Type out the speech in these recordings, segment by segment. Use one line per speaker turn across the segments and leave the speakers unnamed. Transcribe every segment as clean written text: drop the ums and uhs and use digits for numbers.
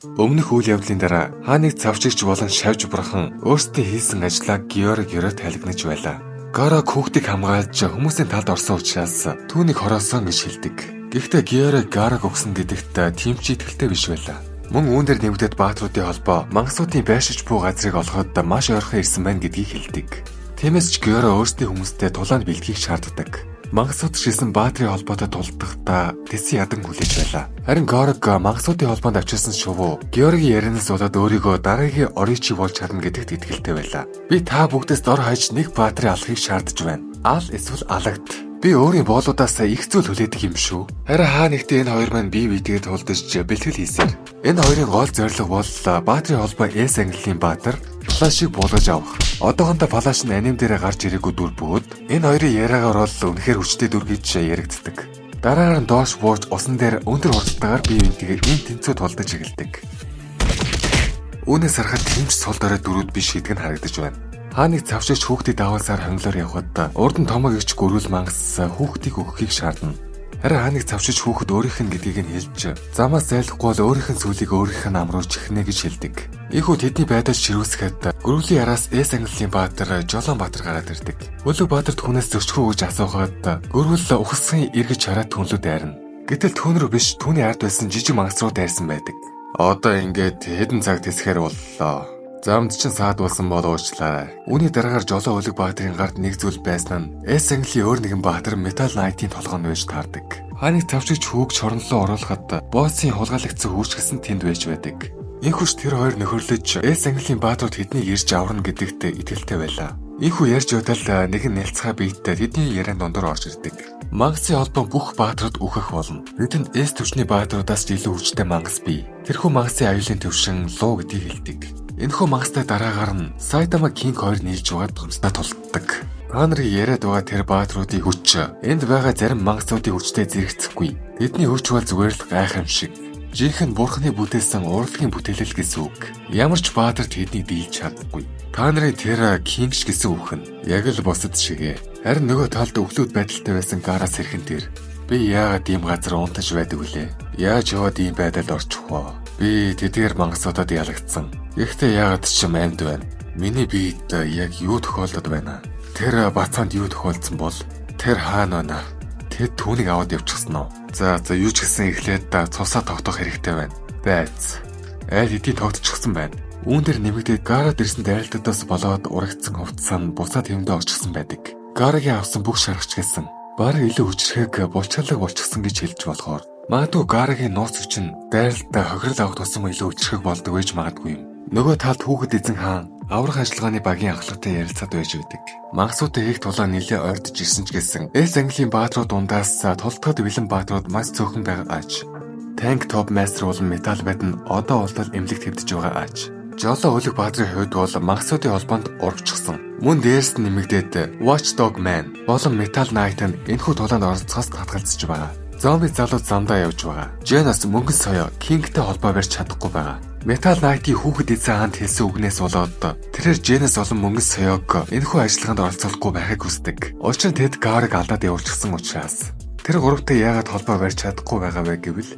Өмнөх үйл явдлын дараа хааныг цавчигч болон шавж бурхан өөрсдөө хийсэн ажлаа Георгиороо тайлгнаж байлаа. Гара хүүхдийг хамгаалж хүмүүсийн талд орсон учраас түүнийг хороосон гэж хэлдэг. Гэхдээ Георг Гараг өгсөн гэдэгт тэмч итгэлтэй биш байлаа. Мөн үүн дээр нэмэгдээд баатруудын холбоо мангасуудын байшиж буй газрыг олоход маш ойрхон ирсэн байна гэдгийг хэлдэг. Тиймээс ч Георг өөрсдийн хүмүүстэй тулаанд бэлтгийг шаарддаг. Мангасууд шисэн баатрийн холбоотой тулдахдаа тэсэн ядан хүлээж байлаа. Харин Горг мангасуудын холбоонд авчирсан шувуу Георгийн ярианаас болоод өөрийгөө дараагийн оричи болж чадна гэдэгт итгэлтэй байлаа. Би та бүгдээс дор хаяж нэг баатрийн алхахыг шаардаж байна. Ал эсвэл алагд. Би өөрийн боолуудаас их зүйл хүлээдэг юм шүү. Харин хаа нэгтээ энэ хоёр маань бие биетэйгээ тулдаж бэлтгэл хийсээр. Энэ хоёрын гол зорилго бол баатрийн холбоо С ангиллын баатар Палашийг буулгаж авах. Одоохондоо Палаш нь аним дээрээ гарч ирээгүй дүр бөгөөд энэ хоёрын яриагаар бол үнэхээр хүчтэй дүр гэж яригддаг. Дараагаар нь доош бууж усан дээр өндөр хурдтайгаар бие биентэйгээ ин тэнцүү тулдаж эхэлдэг. Үүнээс харахад тэмч сул дорой дүрүүд биш гэдг нь харагдаж байна. Хааныг цавшиж хүүхдийг даваасаар хонглоор явхад урд нь томог эгч гөрүүл мангас хүүхдийг өгөхийг шаардна. Харин хааныг цавшиж хүүхэд өөрийнх нь гэдгийг нь хэлж замаас зайлахгүй бол өөрийнх нь сүлийг өөрийнх нь амруулж эхнэ гэж хэлдэг. Ийхүү тэдний байдал ширүүсгэхэд гөрүүлийн араас С ангиллын баатар Жолон баатар гараад ирдэг. Өлөг баатар түүнээс зөчхөө гэж асуухад гөрүүл ухасхын эргэж хараад түнлүү дайрна. Гэтэл түүн рүү биш түүний ард байсан жижиг мангас руу дайрсан байдаг. Одоо ингээд хэдэн цаг тэсэхэр боллоо. Замд чинь саад болсон бол уучлаарай. Үүний дараагаар Жолон өлөг баатрын гард нэг зүйл байсан нь С ангиллын өөр нэгэн баатар Метал Найтын толгойн байж таардаг. Хааныг тавчигч хүүг чоронлоо оруулахад боссын хулгайлагдсан хүүчгсэн тэнд байж байдаг. Инхүш тэр хоёр нөхөрлөж С ангиллын баатрууд тэднийг ирж аварна гэдэгт итгэлтэй байлаа. Инхүү ярьж удаа нэг нь нэлцгай биеттэй тэдний яриан дундуур орж ирдэг. Мангасын холбоо бүх баатрууд үхэх болно. Бидэнд С төвчний баатруудаас илүү хүчтэй мангас бий. Тэрхүү мангасын аюулын төвшин луу гэдгийг хэлдэг. Энэхүү мангастай дараагаар нь Сайтама Кинг 2 нийлж байгаа томсдаа тулддаг. Та нарын яриад байгаа тэр баатруудын хүч энд байгаа зарим мангасуудын хүчтэй зэрэгцэхгүй. Тэдний хүч бол зүгээр л гайхамшиг. Жинхэнэ бурхны бүтээсэн урлагийн бүтээлэл гэсэн үг. Ямар ч баатар тэднийг дийлж чадахгүй. Та нарын тэр Кингш гэсэн үг нь яг л босод шигэ. Харин нөгөө талд өвлүүд байдалтай байсан гараас хэрхэн тэр. Би яагаад ийм газар унтаж байдаг вүлээ? Яаж яваад ийм байдалд орчих вэ? Би тэдгээр мангасуудад ялагдсан. Гэхдээ яагаад ч юм амьд байна. Миний биед яг юу тохиолдод байна? Тэр бацаанд юу тохиолдсон бол тэр хаана байна? Тэд түүнийг аваад явчихсан уу? За юу ч гэсэн эхлээд цусаа тогтоох хэрэгтэй байна. Байц. Айл хэдий тогтчихсан байна. Үүн дээр нэмэгдээд гараад ирсэн дайралтаас болоод урагдсан хувцас нь буцаад хэмдэ орчихсан байдаг. Гарагийн авсан бүх шаргач гэсэн бараг илүү хүчрхэг булчаалаг болчихсон гэж хэлж болохоор магадгүй Гарагийн нууц хүч нь дайралтаа хохирол авах тусам илүү хүчрхэг болдог байж магадгүй юм. Нөгөө талд хүүхэд эзэн хаан аврах ажиллагааны багийн ахлагтай ярилцаад байж байдаг. Мангасуудаа хийх тулаа нэлээ ойртож ирсэн ч гэсэн С ангиллын баатрууд дундаас тултгад бэлэн баатрууд маш цөөхөн байгаа аж. Танк топ майстер болон метал байд нь одоо болтол эмнэлэг твдэж байгаа аж. Жолон өлөг баатрын хувьд бол мангасуудын холбоонд урагчсан. Мөн дээрс нь нэмэгдээд Watchdog Man болон Metal Knight нь энэхүү тулаанд оролцохоос татгалзаж байгаа. Зомби залууд замдаа явж байгаа. Janus мөнгөн соёо Кингтэй холбоо барьж чадахгүй байгаа. Metal Knight-ийн хүүхэд эзэн хаанд хэлсэн үгнээс болоод тэрээр Janus болон мөнгөн соёог энэхүү ажиллагаанд оролцуулахгүй байхыг хүсдэг. Учир нь тэд Гарыг алдаад явуулчихсан учраас тэр гуравтай яагаад холбоо барьж чадахгүй байгаа вэ гэвэл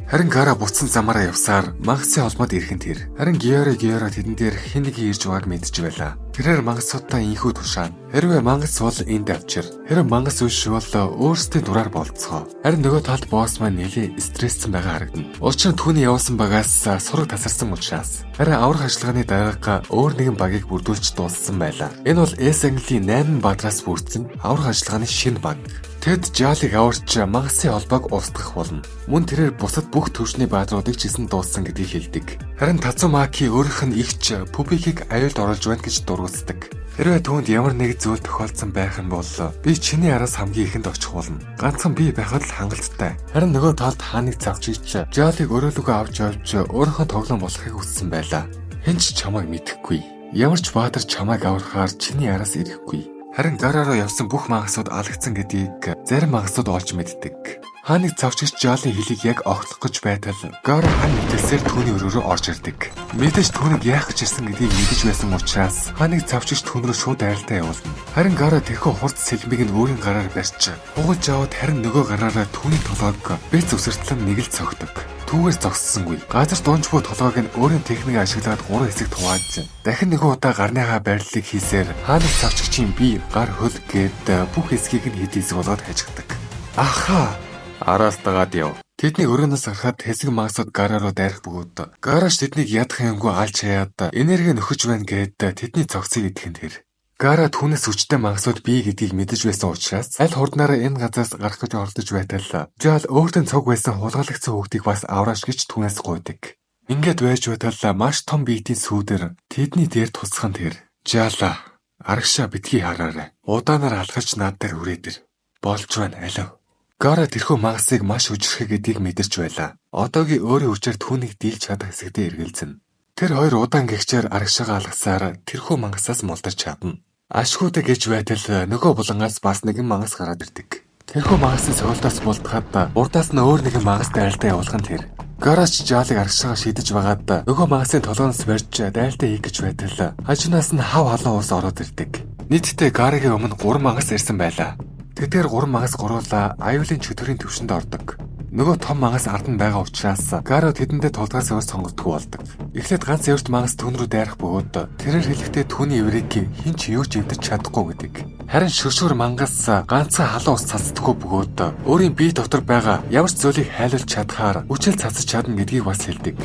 харин Гара буцсан замаараа явсаар мангасын холбоод ирхэн тэр. Харин Георг тэдэн дээр хэн нэг ирж байгааг мэдж байлаа. Тэрээр мангасуудаа инхүү тушаана. Хэрвээ мангас бол энд авчир. Хэрвээ мангас биш бол өөрсдийн дураар болцгоо. Харин нөгөө талд босс маань нэлээ стресссэн байгаа харагдана. Учир нь түүний явсан багаас сураг тасарсан учраас. Харин аврах ажиллагааны дараагаа өөр нэгэн багийг бүрдүүлж дууссан байлаа. Энэ бол С ангиллын 8 баатраас бүрдсэн аврах ажиллагааны шинэ баг. Тэд Жалыг аварч мангасын холбоог устгах болно. Мөн тэрээр бусад бүх төвчний баатруудыг ч хийсэн дууссан гэдгийг хэлдэг. Харин Тацумаки өөрийнх нь игч Пубикийг аюулд оруулж байна гэж дургуутдаг. Хэрвээ түүнд ямар нэг зүйл тохиолдсон байх юм бол би чиний араас хамгийн ихэнд очих болно. Ганцхан би байхад л хангалттай. Харин нөгөө талд хааныг цавчиж Жалыг өрөөлөгөө авч өөрийнхөө тоглоом болохыг хүссэн байлаа. Хэн ч чамайг мэдэхгүй. Ямар ч баатар чамайг аврахаар чиний араас ирэхгүй. Харин Гараараа явсан бүх мангасууд алагдсан гэдгийг зарим мангасууд олж мэддэг. Хааны цавчигч Жаалын хөлийг яг огтлох гэж байтал Гара хан мэтэлсээр түүний өрөөрөө орж ирдэг. Мэдээж түүнийг яах гэж ирсэн гэдгийг мэдэж байсан учраас хааны цавчигч түүн рүү шууд дайралтаа явуулна. Харин Гара тэрхүү хурц сэлмийг нь өөрийн гараар барьж хугалж аваад харин нөгөө гараараа түүний толгойг бэц үсэртлэн нэг л цогтөг. Түүгээр зогссонгүй. Газар дуунч буй толгойг нь өөрийн техникийг ашиглаад 3 хэсэг хувааж дахин нэг удаа гарныхаа байрлалыг хийсээр хааны цавчигчийн бие гар хөл гээд бүх хэсгийг нь хэд хэсэг болгоод хажигддаг. Аха! Араас дагаад яв. Тэдний өрөөнөөс гарахад хэсэг магасууд Гара руу дайрах бөгөөд Гараш тэднийг ядах юмгүй алж хаяад энерги нөхөж байна гээд тэдний цогцыг идэхэд тэр. Гара түүнээс хүчтэй магасууд бий гэдгийг мэдэж байсан учраас аль хурднаараа энэ газраас гарах гэж оролдож байтал Жаал өөртөө цог байсан хулгайлагдсан хүүхдийг бас аврааш гэж түүнээс гуйдаг. Ингээд байж байтал маш том биетийн сүүдэр тэдний дээр тусган тэр. Жаала, арагшаа битгий хараарай. Удаанаар алхаж над дээр хүрээдэр. Болж байна алив. Гара тэрхүү магасыг маш хүчрэх гэдгийг мэдэрч байлаа. Одоогийн өөрийн хүчээр түүнийг дийлж чадах хэсэгтээ эргэлзэнэ. Тэр хоёр удаан гихчээр арагшаага алгасаар тэрхүү магасаас мулдарч чадна. Ашгүйдэ гэж байтал нөгөө булангаас бас нэгэн магас гараад ирдэг. Тэрхүү магасын цогцолтоос булдахад урдаас нь өөр нэгэн магас дайралтаа явуулах нь тэр. Гарач Жаалыг арагшаага шидэж байгаад нөгөө магасын толгоноос барьж дайралтаа хийх гэж байтал хажуунаас нь хав халуун ус ороод ирдэг. Нийтдээ Гарагийн өмнө 3 магас ирсэн байлаа. Тэдгээр 3 магас гуруула аюулын чөтгөрийн төвшөнд ордог. Нөгөө том магас ард нь байгаа учраас Гара тэдэндээ тулгаас ус сонгодгүй болдог. Эхлээд ганц эвэрт магас түүн рүү дайрах бөгөөд тэрээр хэлэхдээ түүний эврийг хэн ч юу ч эвдэж чадахгүй гэдэг. Харин шүршүр мангас ганцхан халуун ус цацдаггүй бөгөөд өөрийн бие дотор байгаа ямар ч зүйлийг хайлуулж чадхаар үчил цацаж чадна гэдгийг бас хэлдэг.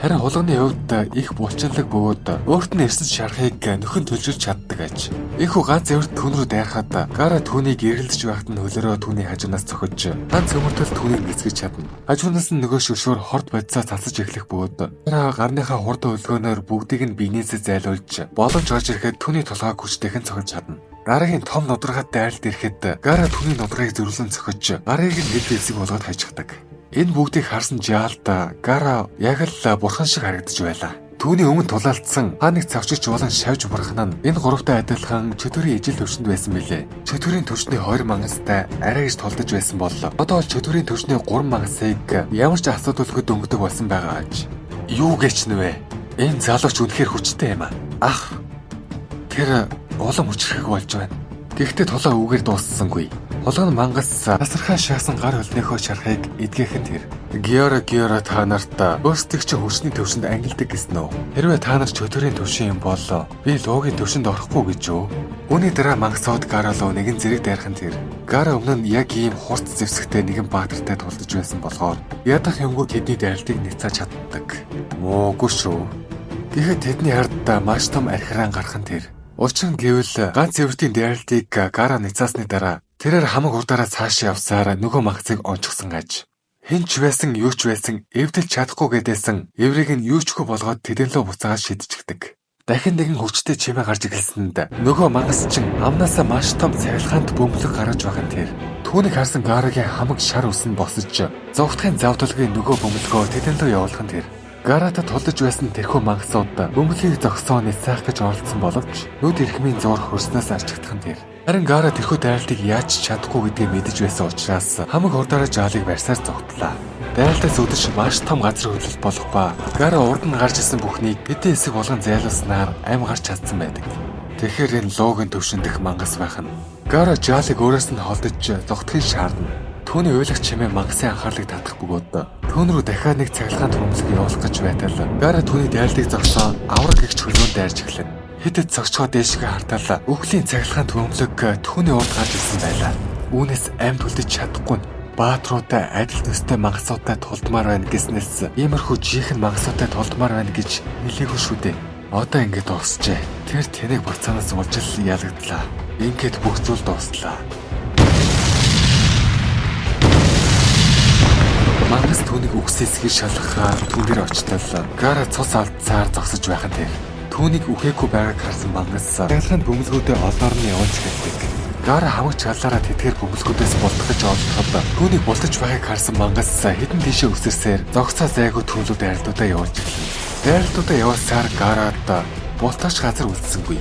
Харин хулганы хувьд их булчинлаг бөгөөд өөрт нь ирсэн шархыг нөхөн төлжүүлж чаддаг аж. Энэхүү ганц эвэрт түүн рүү дайрахад Гара түүнийг эргэлдэж байхад нь хөлөөрөө түүний хажуунаас цохиж ганц өмөртөл түүнийг эзгэж чадна. Хажуунаас нь нөгөө шүршүр хорд бодисоо цацаж эхлэх бөгөөд Гара гарныхаа хурд хөлгөөнөөр бүгдийг нь биенээсээ зайлуулж боломж гарч ирэхэд түүний толгойг хүчтэйхэн цохиж чадна. Дараагийн том нудрагад дайралт ирэхэд Гара түүний нудрагыг зөрүүлэн цохиж гарыг нь хэл хэсэг болгоод хажигдаг. Энэ бүгдийг харсан Жаалд Гара яг л бурхан шиг харагдаж байлаа. Түүний өмнө тулаалдсан хааныг цавчигч болон шавж бурхан нь энэ гуравтай адилхан чөтгөрийн ижил төвшөнд байсан билээ. Чөтгөрийн төвшний 2 мангастай арай гэж толдож байсан бол одоо чөтгөрийн төвшний 3 мангасыг ямар ч асуудалгүй дөнгөдөг болсон байгаа аж. Юу гэж нэвэ? Энэ залууч үнэхээр хүчтэй юм аа. Ах. Тэр улам хүчрэх болж байна. Гэхдээ тулаа үгээр дууссангүй. Хулган мангас тасархаа шаасан гар хөлнийхөө шархыг эдгэхэн тэр. Геора та нарт өөрсдөө чи хүчний төвшөнд ангилдаг гэсэн үү? Хэрвээ та нар чөтгөрийн төвшин юм бол би луугийн төвшөнд орохгүй гэж юу? Үүний дараа мангасууд Гара руу нэгэн зэрэг дайрхан тэр. Гара өмнө нь яг ийм хурц зэвсэгтэй нэгэн баатартай тулдаж байсан болохоор ядах юмгүй тэдний дайралтыг няцааж чаддаг. Муугүй шүү. Гэхдээ тэдний ард маш том архиран гархан тэр. Учир нь гэвэл ганц эвэртийн дайралтыг Гара няцаасны дараа тэрээр хамаг урдаараа цааш явсаар нөгөө магцыг онцгсон аж. Хэн ч байсан юу ч байсан эвдэлж чадахгүй гэдээсэн эврийг нь юу чгүй болгоод тэдэнлөө буцаагаад шидчихдэг. Дахин нэгэн хүчтэй чимээ гарч ирсэнд нөгөө магас чин амнаасаа маш том цавилгаанд бөмбөлөг гаргаж байгаа нь тэр. Түүнийг харсан Гарагийн хамаг шар үсэн босож зовтхын завдалгийн нөгөө бөмбөлгөө тэдэнлөө явуулах нь тэр. Гарата тулдаж байсан тэрхүү магасууд бөмбөлгийг зогсоо нисэх гэж оролцсон боловч нүд эрхмийн зур хөрснөөс арчигдах нь тэр. Харин Гара тэрхүү дайралтыг яаж чадахгүй гэдгийг мэдэж байсан учраас хамаг хурдаараа Жаалыг барьсаар зогтлаа. Дайралтаас өдөж маш том газар хөдлөлт болох ба Гара урд нь гарч ирсэн бүхнийг хэдэн хэсэг болгон зайлуулснаар амь гарч чадсан байдаг. Тэгэхээр энэ луугийн төвшин дэх мангас байх нь Гара Жаалыг өөрөөс нь холдож зогтохыг шаардна. Түүний уйлах чимээ мангасын анхаарлыг татах бөгөөд түүн рүү дахиад нэг цахилгаан төмөлөг явуулах гэж байтал Гара түүний дайралтыг зогсоо авраг гихч хөлгөөнд дайрж эхлэв. Хэдэд цогцгоо дээшгээ хартаал үхлийн цахилгаан төмөлөг түүний урд гарч ирсэн байлаа. Үүнээс амь төлдөж чадахгүй нь баатруудаа адил төстэй мангасуудаа тулдмаар байна гэснээс иймэрхүү жихэн мангасуудаа тулдмаар байна гэж хэлээгүй шүү дээ. Одоо ингэ дуусчээ. Тэр тэнэг буцаанаас болж л ялагдлаа. Ингээд бүх зүйл дууслаа. Мангас түүнийг үхсээсгээр шалгахаар түүн дээр очтол Гара цус алдсаар зогсож байх нь тэр. Түүнийг үхээгүй байгааг харсан мангас цахилгаанд бөмбөлгүүдээ олоор нь явуулж гэлдэг. Гара хамаг чалаараа тэтгэр бөмбөлгүүдээс бултгаж олдоход түүнийг бултаж байгааг харсан мангас хэдэн тийшээ өсөрсээр зогсоо зайгүй төлөв дайралтуудаа явуулж эхэлнэ. Дайралтуудаа явуулсаар Гараад бултаач газар үлдсэнгүй.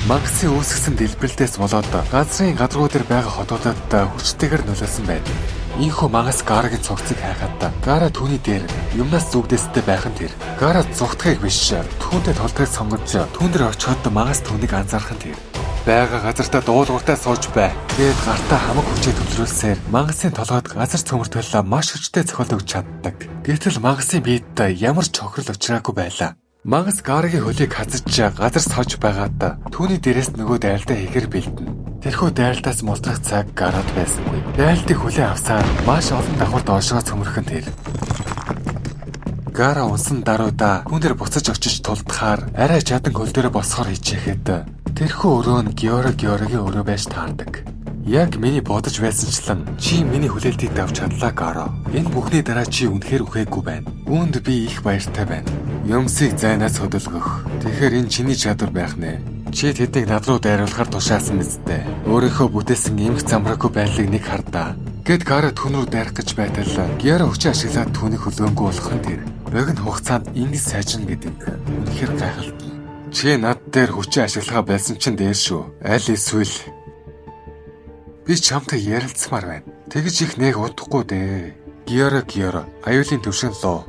Мангасын үүсгэсэн дэлбэрэлтээс болоод газрын гадаргуу дээр байгаа хотуудад хүчтэйгээр нөлөөлсөн байдаг. Ийхүү мангас Гарагийн цогцыг хайхад Гара түүний дээр юмнаас зүгдээстэй байх нь тэр. Гара зүгтхийг биш түүнтэй толтойг сонгож түүн дээр очиход мангас түүнийг анзаарах нь тэр. Бага газартаа дуулууртаа сууж бай. Тэгээд гартаа хамаг хүчээ төвлөрүүлсээр мангасын толгойд газар цөмөртөлөө маш хүчтэй цохол өгч чаддаг. Гэтэл мангасын биед ямар ч чохирол учраагүй байлаа. Мангас Гарагийн хөлийг хазаж газар сож байгаад түүний дээрээс нөгөө дайралтаа хийхэр бэлдэнэ. Тэрхүү дайралтаас мултрах цаг Гарад байсангүй. Дайралтыг хүлээн авсаар маш олон давхар доошоо цөмөрхөн тэр. Гара унсан даруйда түүн дээр буцаж очиж тулдахаар арай чадан хөл дээр босхоор хичээхэд тэрхүү өрөө нь Георгийн өрөө байж таардаг. Яг миний бодож байсанчлан чи миний хүлээлтийг давж чадлаа Гаро. Энэ бүхний дараа чи үнэхээр үхээгүй байна. Үүнд би их баяртай байна. Юмсыг зайнаас хөдөлгөх. Тэгэхээр энэ чиний чадвар байх нэ. Чи тэднийг над руу дайруулахар тушаасан биз дээ. Өөрийнхөө бүтээсэн эмх замраагүй байдлыг нэг хардаа. Гэт Гара түн рүү дайрах гэж байтал Геора хүчээ ашиглаад түүнийг хөлөөнгөө болох нь тэр. Богино хугацаанд ингэж сайжирна гэдэг үнэхээр гайхалтай. Чи над дээр хүчээ ашиглахаа байсан чинь дээр шүү. Аль эсвэл би чамтай ярилцмаар байна. Тэгж их нэг удахгүй дээ. Геора аюулын төвшин лоо.